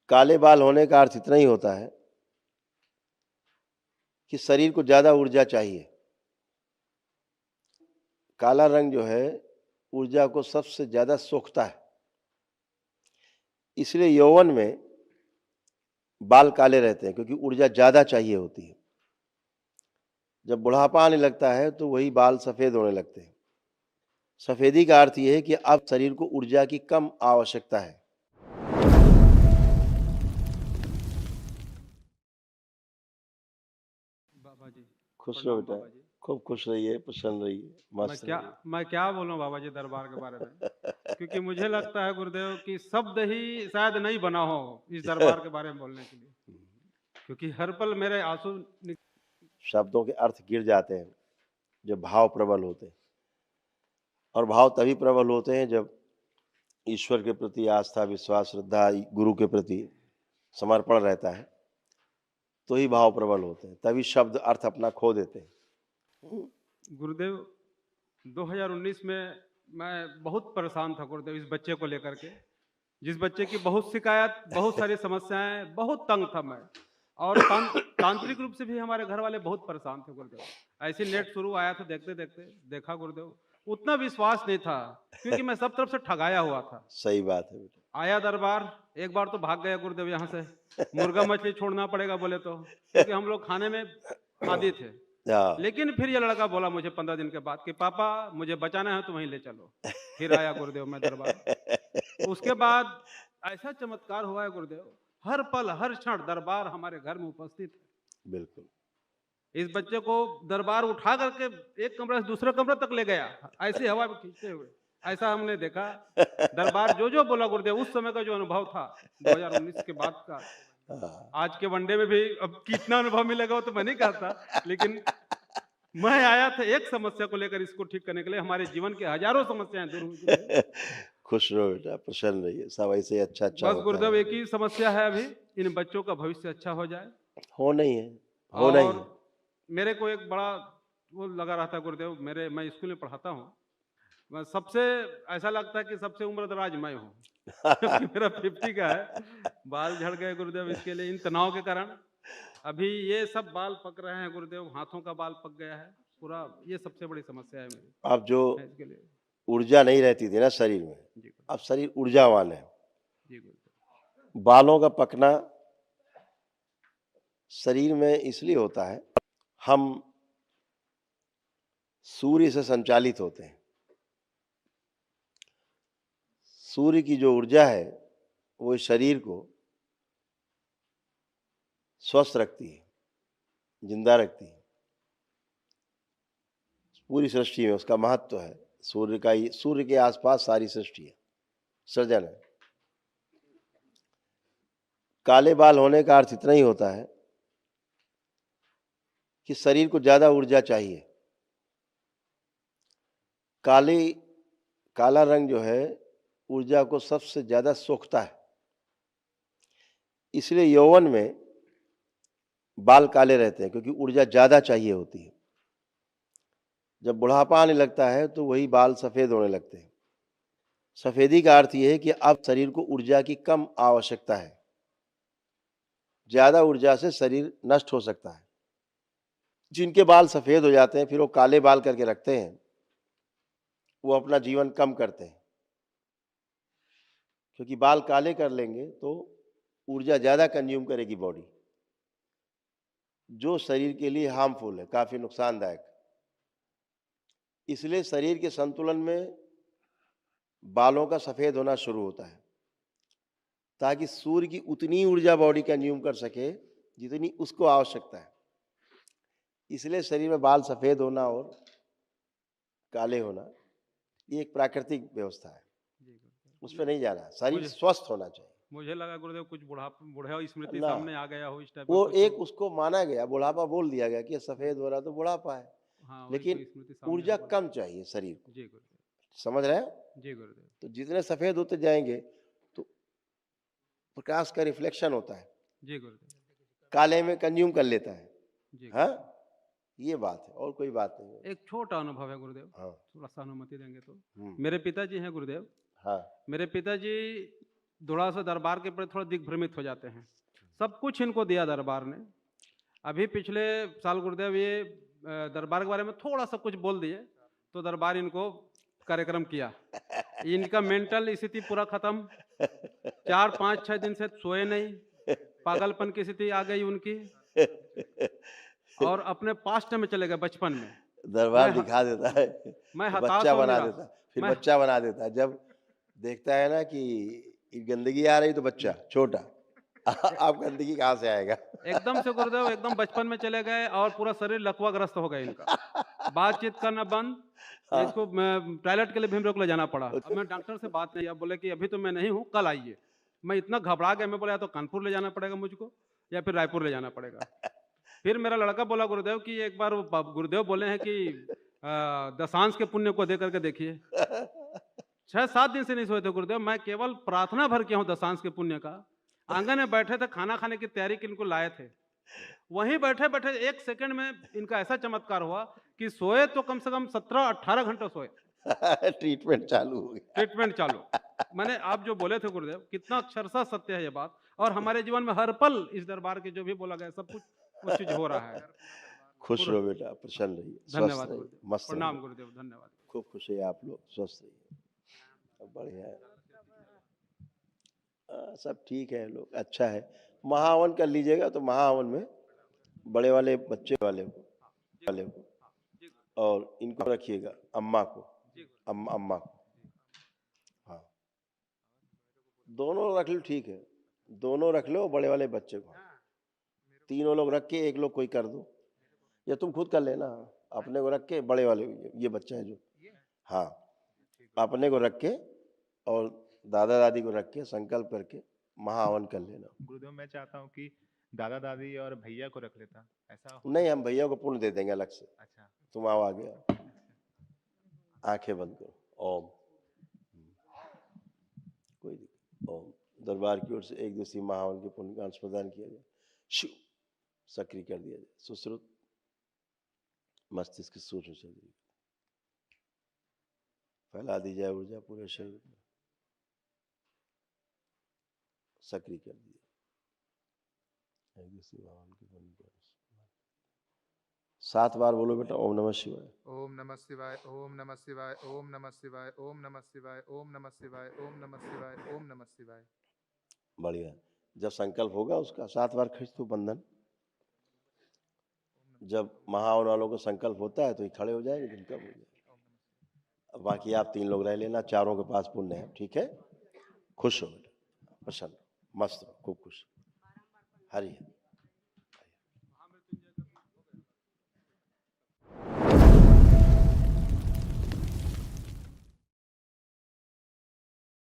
काले बाल होने का अर्थ इतना ही होता है कि शरीर को ज़्यादा ऊर्जा चाहिए। काला रंग जो है ऊर्जा को सबसे ज़्यादा सोखता है, इसलिए यौवन में बाल काले रहते हैं क्योंकि ऊर्जा ज़्यादा चाहिए होती है। जब बुढ़ापा आने लगता है तो वही बाल सफ़ेद होने लगते हैं। सफ़ेदी का अर्थ ये है कि अब शरीर को ऊर्जा की कम आवश्यकता है। बाबा जी, खुश रहो प्रणाम बेटा, बाबा जी। खूब खुश रहिए, प्रसन्न रहिए, मैं मस्त क्या रहिए। मैं क्या बोलूं बाबा जी दरबार के बारे में, क्योंकि मुझे लगता है गुरुदेव कि शब्द ही शायद नहीं बना हो इस दरबार के बारे में बोलने के लिए, क्योंकि हर पल मेरे आंसू शब्दों के अर्थ गिर जाते हैं जब भाव प्रबल होते हैं, और भाव तभी प्रबल होते हैं जब ईश्वर के प्रति आस्था, विश्वास, श्रद्धा, गुरु के प्रति समर्पण रहता है, तो ही भाव प्रबल होते हैं, तभी शब्द अर्थ अपना खो देते हैं। गुरुदेव 2019 में मैं बहुत परेशान था गुरुदेव इस बच्चे को लेकर के, जिस बच्चे की बहुत शिकायत, बहुत सारी समस्याएं, बहुत तंग था मैं। और तांत्रिक रूप से भी हमारे घर वाले बहुत परेशान थे गुरुदेव। ऐसे नेट शुरू आया था, देखते देखते देखा गुरुदेव, उतना विश्वास नहीं था क्योंकि मैं सब तरफ से ठगाया हुआ था। सही बात है बेटा। आया दरबार, एक बार तो भाग गया गुरुदेव यहाँ से। मुर्गा मछली छोड़ना पड़ेगा बोले तो, क्योंकि हम लोग खाने में आदी थे। हाँ। लेकिन फिर ये लड़का बोला मुझे 15 दिन के बाद कि पापा मुझे बचाना है तो वहीं ले चलो। फिर आया गुरुदेव मैं दरबार। उसके बाद ऐसा चमत्कार हुआ है गुरुदेव, हर पल हर क्षण दरबार हमारे घर में उपस्थित है। बिल्कुल। इस बच्चे को दरबार उठा करके एक कमरे से दूसरे कमरे तक ले गया, ऐसी हवा में खींचते हुए। ऐसा हमने देखा। दरबार जो जो बोला गुरुदेव, उस समय का जो अनुभव था 2019 के बाद का, हाँ। आज के वनडे में भी अब कितना अनुभव मिलेगा वो तो मैं नहीं कहता, लेकिन मैं आया था एक समस्या को लेकर इसको ठीक करने के लिए। हमारे जीवन के हजारों समस्याएं दूर हुई गुरुदेव। खुश रहो बेटा, प्रसन्न रहिए, सब ऐसे ही अच्छा अच्छा बस होता गुरुदेव है। एक ही समस्या है अभी, इन बच्चों का भविष्य अच्छा हो जाए। होना ही है, होना ही और है। मेरे को एक बड़ा वो लगा रहता है गुरुदेव, मैं स्कूल में पढ़ाता हूँ। मैं सबसे ऐसा लगता है कि सबसे उम्रदराज मैं हूँ क्योंकि मेरा 50 का है। बाल झड़ गए गुरुदेव इसके लिए, इन तनाव के कारण। अभी ये सब बाल पक रहे हैं गुरुदेव, हाथों का बाल पक गया है पूरा। ये सबसे बड़ी समस्या है मेरी, अब जो है इसके लिए। ऊर्जा नहीं रहती थी ना शरीर में, जी अब गुरुदेव। शरीर ऊर्जावान है। जी गुरुदेव। बालों का पकना शरीर में इसलिए होता है, हम सूर्य से संचालित होते हैं। सूर्य की जो ऊर्जा है वो इस शरीर को स्वस्थ रखती है, जिंदा रखती है। पूरी सृष्टि में उसका महत्व है। सूर्य के आसपास सारी सृष्टि है, सृजन है। काले बाल होने का अर्थ इतना ही होता है कि शरीर को ज्यादा ऊर्जा चाहिए। काला रंग जो है ऊर्जा को सबसे ज्यादा सोखता है, इसलिए यौवन में बाल काले रहते हैं क्योंकि ऊर्जा ज्यादा चाहिए होती है। जब बुढ़ापा आने लगता है तो वही बाल सफेद होने लगते हैं। सफेदी का अर्थ यह है कि अब शरीर को ऊर्जा की कम आवश्यकता है। ज्यादा ऊर्जा से शरीर नष्ट हो सकता है। जिनके बाल सफेद हो जाते हैं फिर वो काले बाल करके रखते हैं, वो अपना जीवन कम करते हैं, क्योंकि बाल काले कर लेंगे तो ऊर्जा ज्यादा कंज्यूम करेगी बॉडी, जो शरीर के लिए हार्मफुल है, काफी नुकसानदायक। इसलिए शरीर के संतुलन में बालों का सफेद होना शुरू होता है, ताकि सूर्य की उतनी ऊर्जा बॉडी कंज्यूम कर सके जितनी उसको आवश्यकता है। इसलिए शरीर में बाल सफेद होना और काले होना ये एक प्राकृतिक व्यवस्था है, जी गुरुदेव। उस पर नहीं जाना। शरीर मुझे स्वस्थ होना चाहिए। मुझे लगा गुरुदेव कुछ बुढ़ा स्मृति ना, सामने आ गया हो, इस टाइप का वो कुछ हो। एक उसको माना गया, बुढ़ापा बोल दिया गया कि सफेद हो रहा तो बुढ़ापा है, हाँ, वही लेकिन कोई स्मृति सामने आ ऊर्जा गई। कम चाहिए शरीर को। जी गुरुदेव। समझ रहे हैं? जी गुरुदेव। तो जितने सफेद होते जाएंगे तो प्रकाश का रिफ्लेक्शन होता है, जी गुरुदेव। काले में कंज्यूम कर लेता है। जी हाँ, गुरुदेव। ये बात है और कोई बात नहीं है। एक छोटा अनुभव है गुरुदेव, हाँ। थोड़ा सा अनुमति देंगे तो। हम्म। मेरे पिताजी हैं गुरुदेव। हाँ। मेरे पिताजी थोड़ा सा दरबार के प्रति थोड़ा दिग्भ्रमित हो जाते हैं। सब कुछ इनको दिया दरबार ने। अभी पिछले साल गुरुदेव ये दरबार के बारे में थोड़ा सा कुछ बोल दिए तो दरबार इनको कार्यक्रम किया। इनका मेंटल स्थिति पूरा खत्म। 4, 5, 6 दिन से सोए नहीं, पागलपन की स्थिति आ गई उनकी और अपने पास्ट में चले गए बचपन में। दरबार मैं ह- दिखा देता है, मैं तो हताश बच्चा और बना निराश। देता है, फिर मैं बच्चा बना देता है। जब देखता है ना कि ये गंदगी आ रही तो बच्चा छोटा आप गंदगी कहाँ से आएगा? एकदम से गुरुदेव एकदम बचपन में चले गए और पूरा शरीर लकवाग्रस्त हो गया इनका। बातचीत करना बंद। हाँ, इसको मैं टॉयलेट के लिए भी हम लोग को ले जाना पड़ा। अब मैं डॉक्टर से बात नहीं, अब बोले कि अभी तो मैं नहीं हूँ, कल आइए। मैं इतना घबरा गया, मैं बोला या तो कानपुर ले जाना पड़ेगा मुझको या फिर रायपुर ले जाना पड़ेगा। फिर मेरा लड़का बोला गुरुदेव कि एक बार वो गुरुदेव बोले हैं कि दशांश के पुण्य को दे करके देखिए। 6-7 दिन से नहीं सोए थे गुरुदेव। मैं केवल प्रार्थना भर किया हूँ दशांश के पुण्य का। आंगन में बैठे थे, खाना खाने की तैयारी की इनको लाए थे। वहीं बैठे बैठे 1 सेकंड में इनका ऐसा चमत्कार हुआ कि सोए तो कम से कम 17-18 घंटे सोए। ट्रीटमेंट चालू हो गया। ट्रीटमेंट चालू। मैंने आप जो बोले थे गुरुदेव, कितना अक्षरशः सत्य है ये बात। और हमारे जीवन में हर पल इस दरबार के जो भी बोला गया सब कुछ वो चीज हो रहा है। खुश पूरा रहो बेटा, प्रसन्न रहिए, स्वस्थ धन्यवाद रहिए, गुरुदेव। मस्त प्रणाम रहिए। गुरुदेव, धन्यवाद। खूब खुश रहिए आप लोग, स्वस्थ रहिए। सब बढ़िया है। सब ठीक है, लोग अच्छा है। महाहवन कर लीजिएगा तो महाहवन में बड़े वाले बच्चे वाले को जी और इनको रखिएगा, अम्मा को, जी अम्मा को। हाँ, दोनों रख लो, ठीक है, दोनों रख लो, बड़े वाले बच्चे को। तीनों लोग रख के एक लोग कोई कर दो, या तुम खुद कर लेना। अपने को रख के बड़े वाले, ये बच्चा है जो, हाँ, अपने को रख के और दादा दादी को रख के संकल्प करके महाहवन कर लेना। गुरुदेव मैं चाहता हूँ कि दादा दादी और भैया को रख लेता, ऐसा हो? नहीं, हम भैया को पुण्य दे देंगे अलग से। अच्छा, तुम आओ आगे आओ, आंखें बंद करो, ओम। कोई दिक्कत, ओम। दरबार की ओर से एक दिवसीय महाहवन के पुण्य का अंश प्रदान किया जाए, शिव सक्रिय कर दिया जाए, सुश्रुत मस्तिष्क की सूक्ष्म शरीर फैला दी जाए, ऊर्जा पूरे शरीर में सक्रिय कर दिया। एक दिवसीय महाहवन के पुण्य का अंश 7 बार बोलो बेटा, ओम नमः शिवाय। ओम नमः शिवाय, ओम नमः शिवाय, ओम नमः शिवाय, ओम नमः शिवाय, ओम नमः शिवाय, ओम नमः शिवाय, ओम नमः शिवाय। बढ़िया। जब संकल्प होगा उसका 7 बार खींच दो बंधन। जब महाहवन वालों को संकल्प होता है तो ये खड़े हो जाएंगे, जिनका हो जाएगा। बाकी आप 3 लोग रह लेना, चारों के पास पुण्य है, ठीक है। खुश हो बेटा, प्रसन्न, मस्त रहो, खूब खुश। हरि